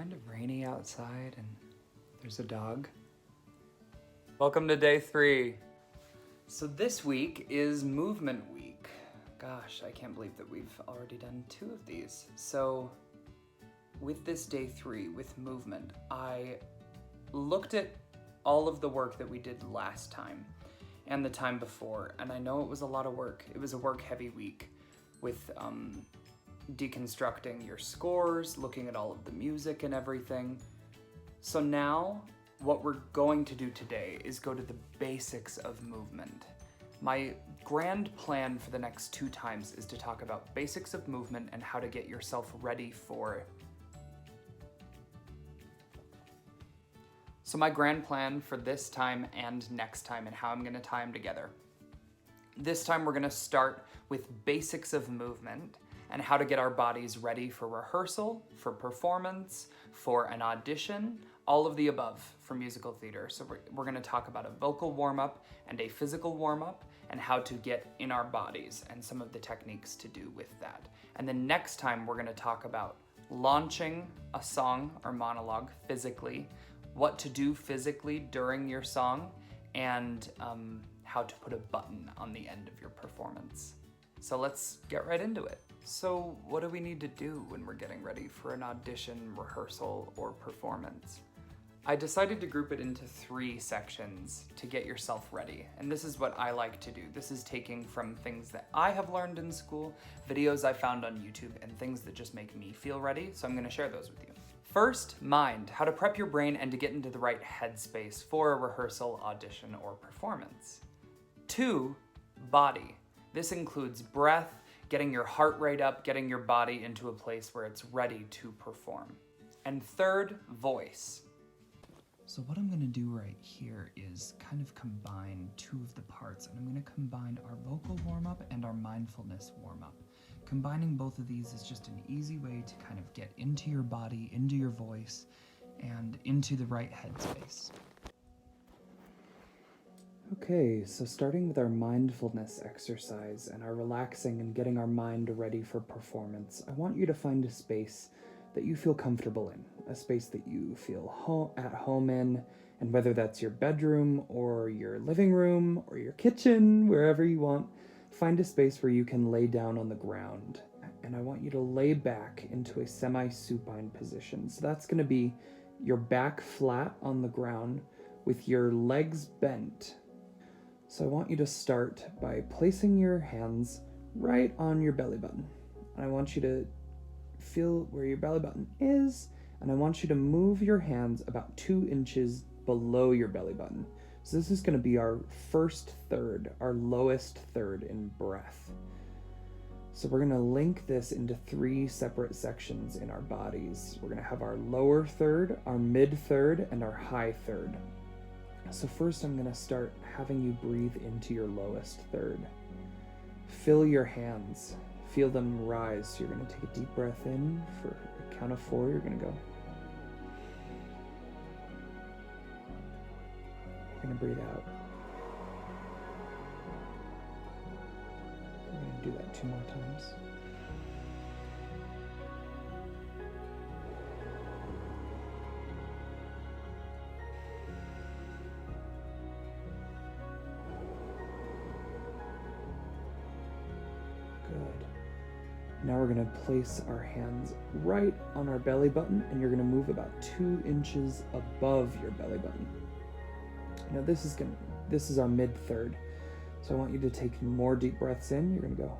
kind of rainy outside and there's a dog. Welcome to day 3. So this week is movement week. Gosh, I can't believe that we've already done 2 of these. So with this day 3, with movement, I looked at all of the work that we did last time and the time before, and I know it was a lot of work. It was a work-heavy week with deconstructing your scores, looking at all of the music and everything. So now, what we're going to do today is go to the basics of movement. My grand plan for the next 2 times is to talk about basics of movement and how to get yourself ready for it. So my grand plan for this time and next time and how I'm gonna tie them together. This time we're gonna start with basics of movement and how to get our bodies ready for rehearsal, for performance, for an audition, all of the above for musical theater. So we're gonna talk about a vocal warm-up and a physical warm-up and how to get in our bodies and some of the techniques to do with that. And then next time we're gonna talk about launching a song or monologue physically, what to do physically during your song, and how to put a button on the end of your performance. So let's get right into it. So what do we need to do when we're getting ready for an audition, rehearsal, or performance? I decided to group it into 3 sections to get yourself ready, and this is what I like to do. This is taking from things that I have learned in school, videos I found on YouTube, and things that just make me feel ready, so I'm gonna share those with you. First, mind, how to prep your brain and to get into the right headspace for a rehearsal, audition, or performance. 2, body. This includes breath, getting your heart rate up, getting your body into a place where it's ready to perform. And 3rd, voice. So what I'm gonna do right here is kind of combine 2 of the parts, and I'm gonna combine our vocal warm-up and our mindfulness warm-up. Combining both of these is just an easy way to kind of get into your body, into your voice, and into the right headspace. Okay, so starting with our mindfulness exercise and our relaxing and getting our mind ready for performance, I want you to find a space that you feel comfortable in, a space that you feel at home in, and whether that's your bedroom or your living room or your kitchen, wherever you want, find a space where you can lay down on the ground. And I want you to lay back into a semi-supine position. So that's gonna be your back flat on the ground with your legs bent. So I want you to start by placing your hands right on your belly button. And I want you to feel where your belly button is, and I want you to move your hands about 2 inches below your belly button. So this is going to be our first third, our lowest third in breath. So we're going to link this into 3 separate sections in our bodies. We're going to have our lower third, our mid third, and our high third. So first I'm going to start having you breathe into your lowest third. Fill your hands. Feel them rise. So you're going to take a deep breath in for a count of 4. You're going to go. You're going to breathe out. We're going to do that 2 more times. Good. Now we're going to place our hands right on our belly button, and you're going to move about 2 inches above your belly button. Now this is our mid third. So I want you to take more deep breaths in. You're going to go.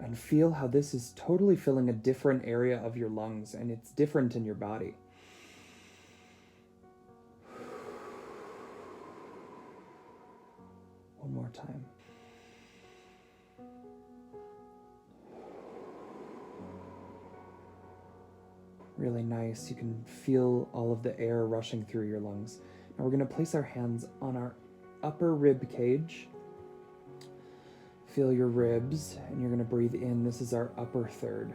And feel how this is totally filling a different area of your lungs, and it's different in your body. One more time. Really nice. You can feel all of the air rushing through your lungs. Now we're going to place our hands on our upper rib cage. Feel your ribs, and you're going to breathe in. This is our upper third.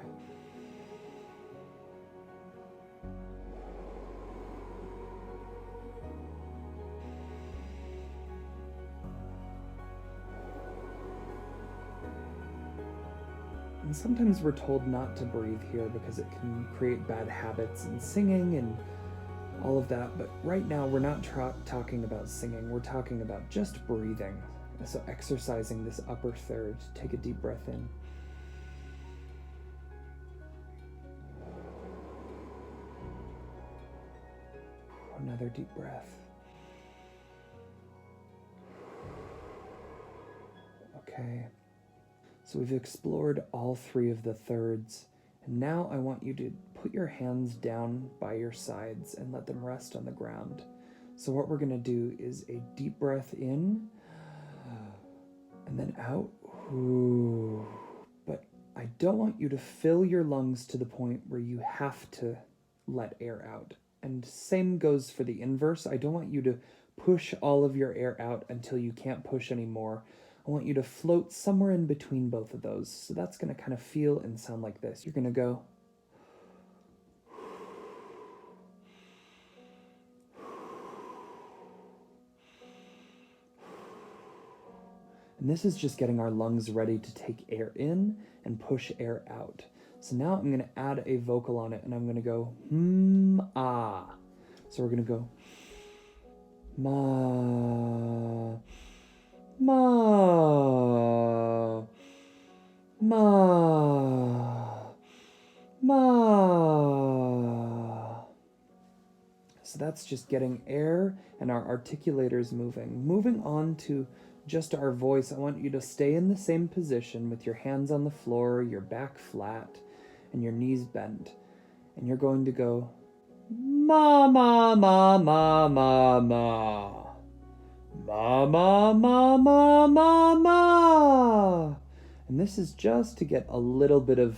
And sometimes we're told not to breathe here because it can create bad habits in singing and all of that. But right now we're not talking about singing. We're talking about just breathing. So exercising this upper third. Take a deep breath in. Another deep breath. Okay. So we've explored all three of the thirds, and now I want you to put your hands down by your sides and let them rest on the ground. So what we're going to do is a deep breath in, and then out. Ooh. But I don't want you to fill your lungs to the point where you have to let air out. And same goes for the inverse. I don't want you to push all of your air out until you can't push anymore. I want you to float somewhere in between both of those. So that's going to kind of feel and sound like this. You're going to go. And this is just getting our lungs ready to take air in and push air out. So now I'm going to add a vocal on it, and I'm going to go, ah. So we're going to go, ma, ma, ma, ma. So that's just getting air and our articulators moving. Moving on to just our voice, I want you to stay in the same position with your hands on the floor, your back flat, and your knees bent. And you're going to go, ma, ma, ma, ma, ma, ma. Ma, ma, ma, ma, ma, ma. And this is just to get a little bit of,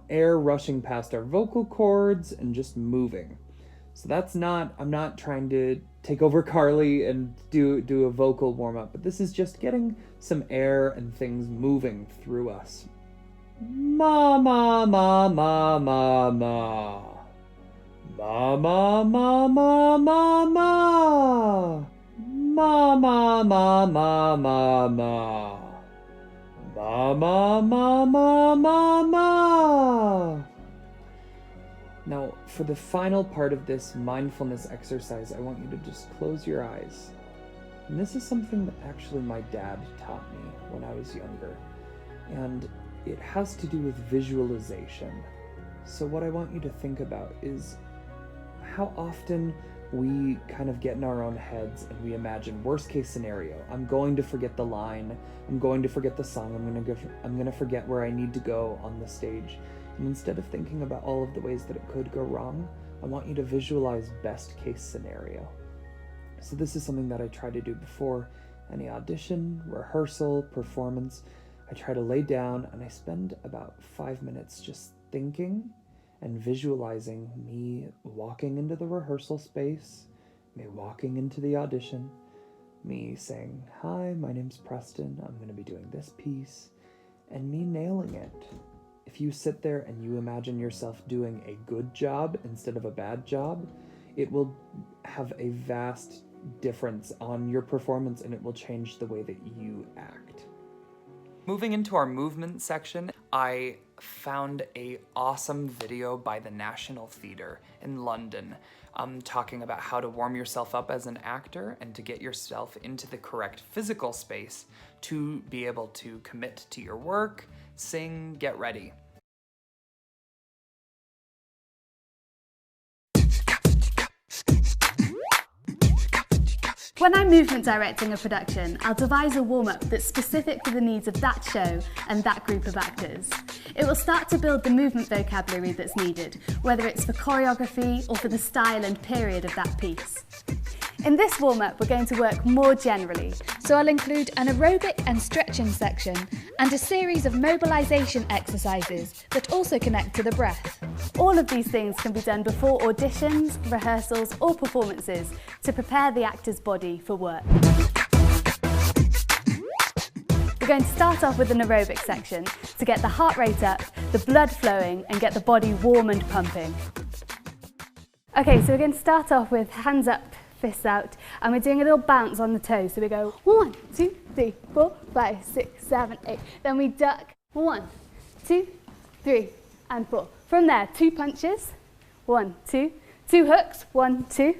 air rushing past our vocal cords and just moving. So that's not, I'm not trying to take over Carly and do a vocal warm-up, but this is just getting some air and things moving through us. Ma, ma, ma, ma, ma, ma. Ma, ma, ma, ma, ma, ma. Ma, ma, ma, ma, ma, ma. Ma, ma, ma, ma, ma, ma. Now, for the final part of this mindfulness exercise, I want you to just close your eyes. And this is something that actually my dad taught me when I was younger. And it has to do with visualization. So what I want you to think about is how often we kind of get in our own heads and we imagine worst case scenario. I'm going to forget the line. I'm going to forget the song. I'm going to forget where I need to go on the stage. And instead of thinking about all of the ways that it could go wrong, I want you to visualize best case scenario. So this is something that I try to do before any audition, rehearsal, performance. I try to lay down and I spend about 5 minutes just thinking and visualizing me walking into the rehearsal space, me walking into the audition, me saying, "Hi, my name's Preston, I'm going to be doing this piece," and me nailing it. If you sit there and you imagine yourself doing a good job instead of a bad job, it will have a vast difference on your performance and it will change the way that you act. Moving into our movement section, I found an awesome video by the National Theatre in London talking about how to warm yourself up as an actor and to get yourself into the correct physical space to be able to commit to your work, sing, get ready. When I'm movement directing a production, I'll devise a warm-up that's specific for the needs of that show and that group of actors. It will start to build the movement vocabulary that's needed, whether it's for choreography or for the style and period of that piece. In this warm-up, we're going to work more generally, so I'll include an aerobic and stretching section and a series of mobilisation exercises that also connect to the breath. All of these things can be done before auditions, rehearsals or performances to prepare the actor's body for work. We're going to start off with an aerobic section to get the heart rate up, the blood flowing and get the body warm and pumping. Okay, so we're going to start off with hands up, fists out, and we're doing a little bounce on the toes. So we go 1, 2, 3, 4, 5, 6, 7, 8. Then we duck 1, 2, 3, and 4. From there, 2 punches, 1, 2, 2 hooks, 1, 2,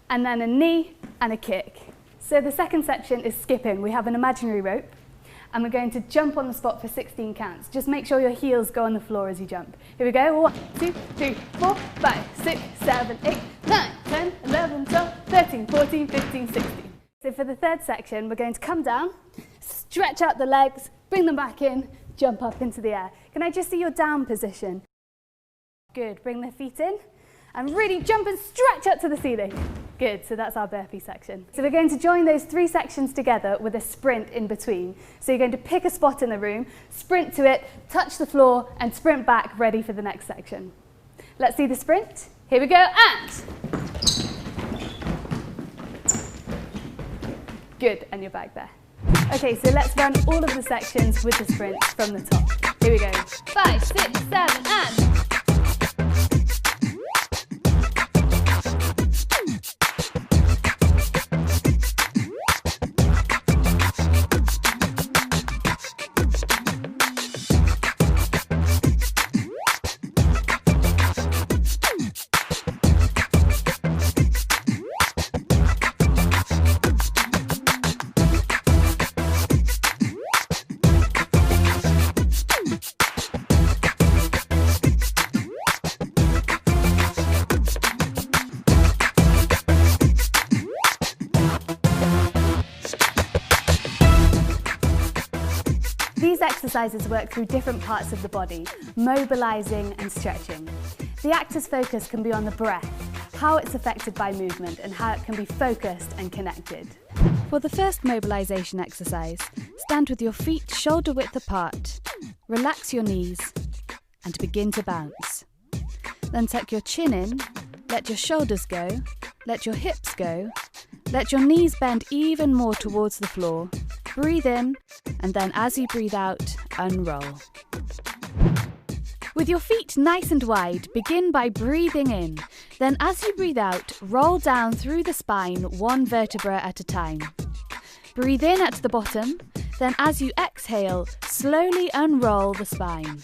and then a knee and a kick. So the second section is skipping. We have an imaginary rope, and we're going to jump on the spot for 16 counts. Just make sure your heels go on the floor as you jump. Here we go. 1, 2, 3, 4, 5, 6, 7, 8, 9, 10, 11, 12, 13, 14, 15, 16. So for the third section, we're going to come down, stretch out the legs, bring them back in, jump up into the air. Can I just see your down position? Good. Bring the feet in and really jump and stretch up to the ceiling. Good, so that's our burpee section. So we're going to join those 3 sections together with a sprint in between. So you're going to pick a spot in the room, sprint to it, touch the floor, and sprint back, ready for the next section. Let's see the sprint. Here we go, and... Good, and you're back there. Okay, so let's run all of the sections with the sprint from the top. Here we go. 5, 6, 7, and... These exercises work through different parts of the body, mobilising and stretching. The actor's focus can be on the breath, how it's affected by movement, and how it can be focused and connected. For the first mobilisation exercise, stand with your feet shoulder width apart, relax your knees, and begin to bounce. Then tuck your chin in, let your shoulders go, let your hips go, let your knees bend even more towards the floor. Breathe in, and then as you breathe out, unroll. With your feet nice and wide, begin by breathing in. Then as you breathe out, roll down through the spine 1 vertebra at a time. Breathe in at the bottom, then as you exhale, slowly unroll the spine.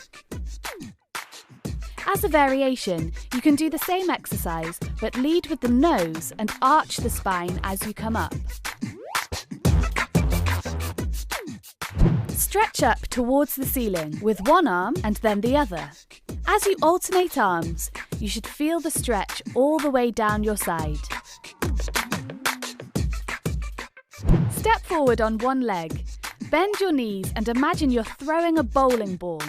As a variation, you can do the same exercise, but lead with the nose and arch the spine as you come up. Stretch up towards the ceiling with one arm and then the other. As you alternate arms, you should feel the stretch all the way down your side. Step forward on one leg. Bend your knees and imagine you're throwing a bowling ball.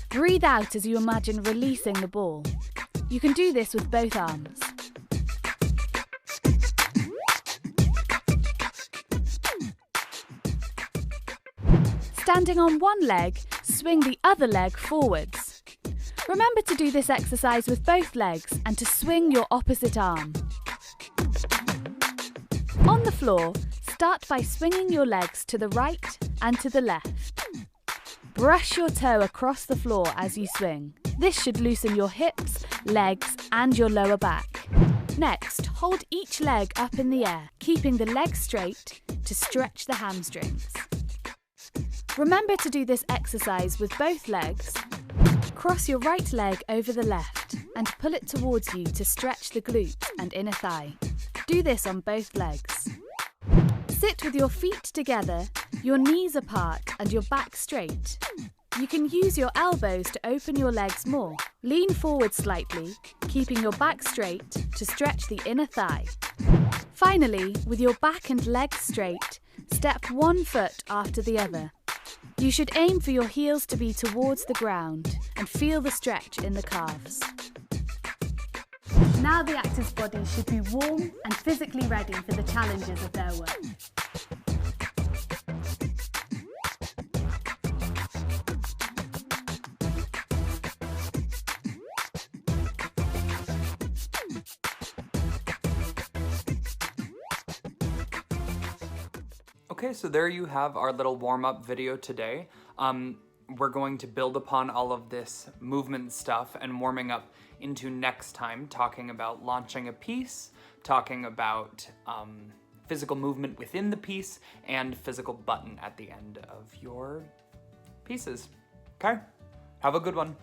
Breathe out as you imagine releasing the ball. You can do this with both arms. Standing on one leg, swing the other leg forwards. Remember to do this exercise with both legs and to swing your opposite arm. On the floor, start by swinging your legs to the right and to the left. Brush your toe across the floor as you swing. This should loosen your hips, legs, and your lower back. Next, hold each leg up in the air, keeping the legs straight to stretch the hamstrings. Remember to do this exercise with both legs. Cross your right leg over the left and pull it towards you to stretch the glute and inner thigh. Do this on both legs. Sit with your feet together, your knees apart and your back straight. You can use your elbows to open your legs more. Lean forward slightly, keeping your back straight to stretch the inner thigh. Finally, with your back and legs straight, step one foot after the other. You should aim for your heels to be towards the ground and feel the stretch in the calves. Now the actor's body should be warm and physically ready for the challenges of their work. Okay, so there you have our little warm-up video today. We're going to build upon all of this movement stuff and warming up into next time, talking about launching a piece, talking about physical movement within the piece, and physical button at the end of your pieces. Okay? Have a good one.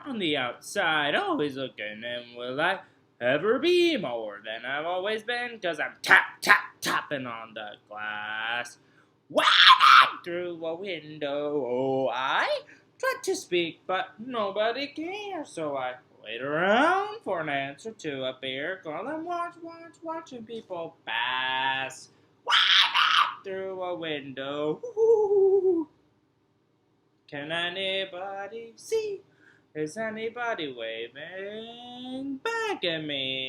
On the outside, always looking in, will I ever be more than I've always been? 'Cause I'm tapping on the glass. Waving through a window, oh, I tried to speak, but nobody cares, so I wait around for an answer to appear, 'cause I'm watching people pass. Waving through a window, ooh. Can anybody see? Is anybody waving back at me?